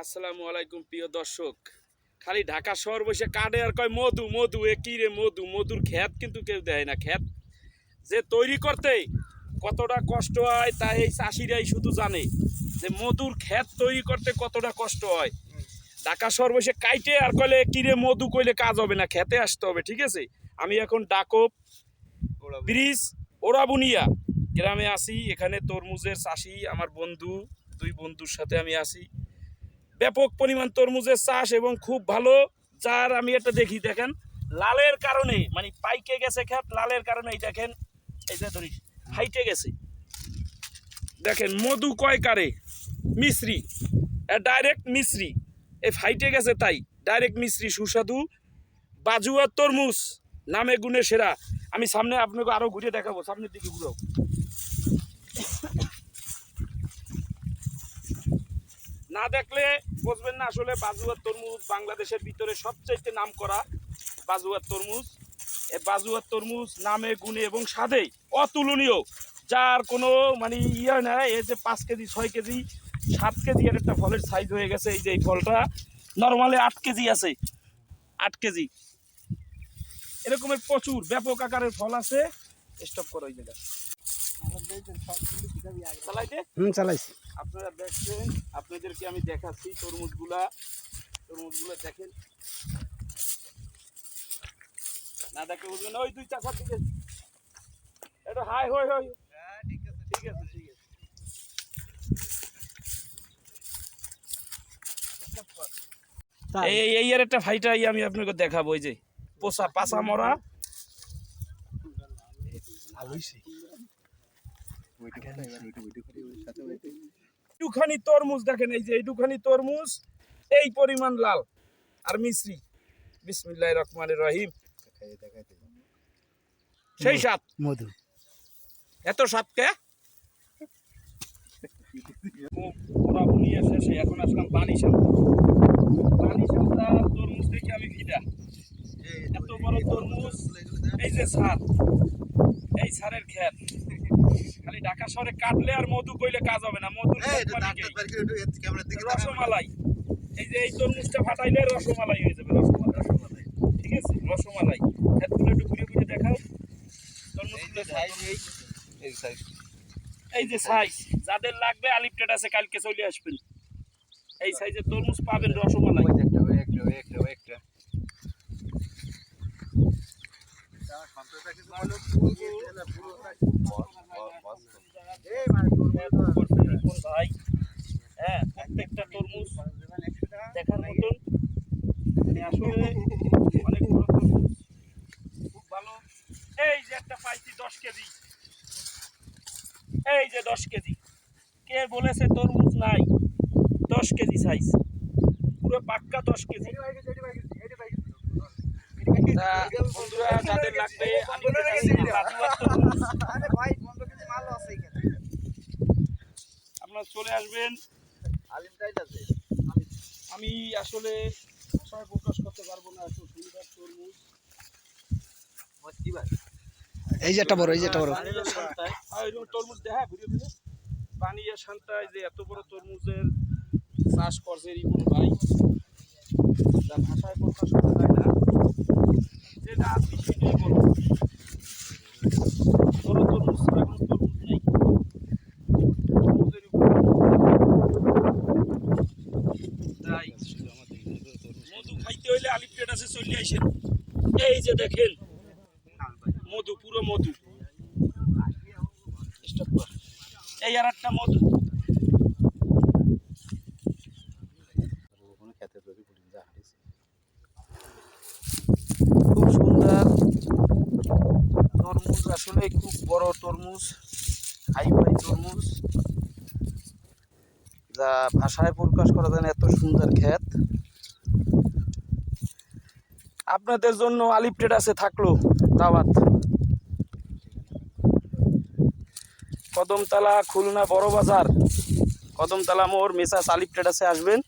আসসালামু আলাইকুম প্রিয় দর্শক। খালি ঢাকা শহর বসে কাটে আর কয় মধু মধু, এ কি রে মধু? মধুর ক্ষেত কিন্তু কেউ দেয় না। ক্ষেত যে তৈরি করতে কতটা কষ্ট হয় তা এই চাষিরাই শুধু জানে, যে মধুর ক্ষেত তৈরি করতে কতটা কষ্ট হয়। ঢাকা শহর বসে কাইটে আর কইলে কি রে মধু কইলে কাজ হবে না, খেতে আসতে হবে। ঠিক আছে, আমি এখন ডাকব ব্রিজ ওরাবুনিয়া গ্রামে আছি। এখানে তরমুজের চাষি আমার বন্ধু, দুই বন্ধুর সাথে আমি আছি। ব্যাপক পরিমাণ তরমুজের চাষ এবং খুব ভালো। যার আমি এটা দেখি, দেখেন লালের কারণে, মানে পাইকে গেছে ক্ষেত লালের কারণে। এই দেখেন, এই যে ধরিস ফাইটে গেছে। দেখেন মধু কয় কারে মিশ্রি, ডাইরেক্ট মিশ্রি, এই ফাইটে গেছে তাই ডাইরেক্ট মিশ্রি। সুস্বাদু বাজুয়া তরমুজ, নামে গুণে সেরা। আমি সামনে আপনাকে আরো ঘুরে দেখাবো, সামনের দিকে ঘুরো। না দেখলে বুঝবেন না আসলে বাজুয়ার তরমুজ বাংলাদেশের ভিতরে সবচাইতে নাম করা বাজুয়ার তরমুজ। এই বাজুয়ার তরমুজ নামে গুণে এবং স্বাদে অতুলনীয়, যার কোনো মানে ইয়ে নেই। এই যে 5 কেজি 6 কেজি 7 কেজি এর একটা ফলের সাইজ হয়ে গেছে। এই যে এই ফলটা নর্মালি 8 কেজি আছে, 8 কেজি এরকমের প্রচুর ব্যাপক আকারের ফল আছে। স্টপ করো এই জায়গা চালাইছি। আপনারা দেখছেন, আপনাদেরকে আমি দেখাচ্ছি তরমুজগুলা দেখেন। না দেখে বুঝবেন, ওই 2-4 দিকে এটা হাই হই হই। ঠিক আছে ঠিক আছে ঠিক আছে। এই এর একটা ফাইটাই আমি আপনাকে দেখাবো। এই যে পোষা পাছা মরা একটুখানি তরমুজ দেখেন। এই যে এইটুখানি তরমুজ এই পরিমাণ লাল আর মিশ্রি। বিসমিল্লাহির রহমানির রহিম। সেই সাত মধু, এত সাত কে ওরা বুনিয়ে শেষে এখন আসলাম পানি সামনে। পানি সামটা তরমুজ দেখে আমি ভিড়া, এত বড় তরমুজ। এই যে সার, এই সারের ক্ষেত। খালি ঢাকা শহরে কাটলে আর মধু কইলে কাজ হবে না। মধু রসমালাই, এই যে এই তরমুজটা ফাটাইলে রসমালাই হয়ে যাবে। রসমালাই, ঠিক আছে, রসমালাই। ক্ষেতগুলো একটু ঘুরে ঘুরে দেখাও। এই যে সাইজ যাদের লাগবে আলিপটেড আছে, কালকে চলে আসবেন। এই সাইজের তরমুজ পাবেন রসমালাই। ভাই হ্যাঁ, প্রত্যেকটা তরমুজ দেখার মতন, আসলে অনেক বড় তরমুজ, খুব ভালো। এই যে একটা পাইছি 10 কেজি, এই যে 10 কেজি। কে বলেছে তরমুজ নাই? 10 কেজি সাইজ, পুরো পাক্কা 10 কেজি। বন্ধুরা যাদের লাগবে আপনারা চলে আসবেন। আমি আসলে ভাষায় প্রকাশ করতে পারবো না এত সুন্দর তরমুজ। এই যে একটা বড়, এই যে একটা বড় তরমুজ দেখা ঘুরে ঘুরে বানিয়ে শান্তায় যে এত বড় তরমুজের চাষ করছে রিপন ভাই, যা ভাষায় প্রকাশ করা যায় না। যেটা আপনি সেটাই বলো, বড় তরমুজ ছাড়া কোনো তরমুজ নেই। তাই মধু খাইতে হইলে আলিপটেড আছে, চলে আসেন। এই যে দেখেন মধু, পুরো মধু। এই আর একটা মধু। খুব সুন্দর তরমুজ, আসলে খুব বড় তরমুজ, হাইফাই তরমুজ, যা ভাষায় প্রকাশ করা যায় না। এত সুন্দর ক্ষেত। আপনাদের জন্য আলিপটেড আছে, থাকলো দাওয়াত। কদমতলা, খুলনা বড় বাজার, কদমতলা মোড়, মেসাস আলিপটেড আছে, আসবেন।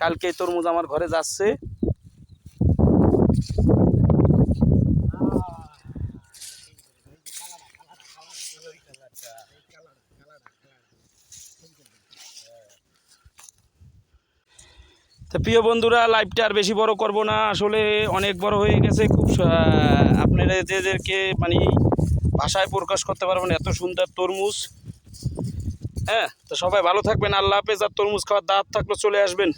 কালকে তরমুজ আমার ঘরে যাচ্ছে। তো প্রিয় বন্ধুরা, লাইভটা আর বেশি বড় করব না, আসলে অনেক বড় হয়ে গেছে। খুব আপনারা যেদেরকে মানে ভাষায় প্রকাশ করতে পারবেন এত সুন্দর তরমুজ। হ্যাঁ, তো সবাই ভালো থাকবেন, আল্লাহ হাফেজ। আর তরমুজ খাওয়ার দাওয়াত থাকলে চলে আসবেন।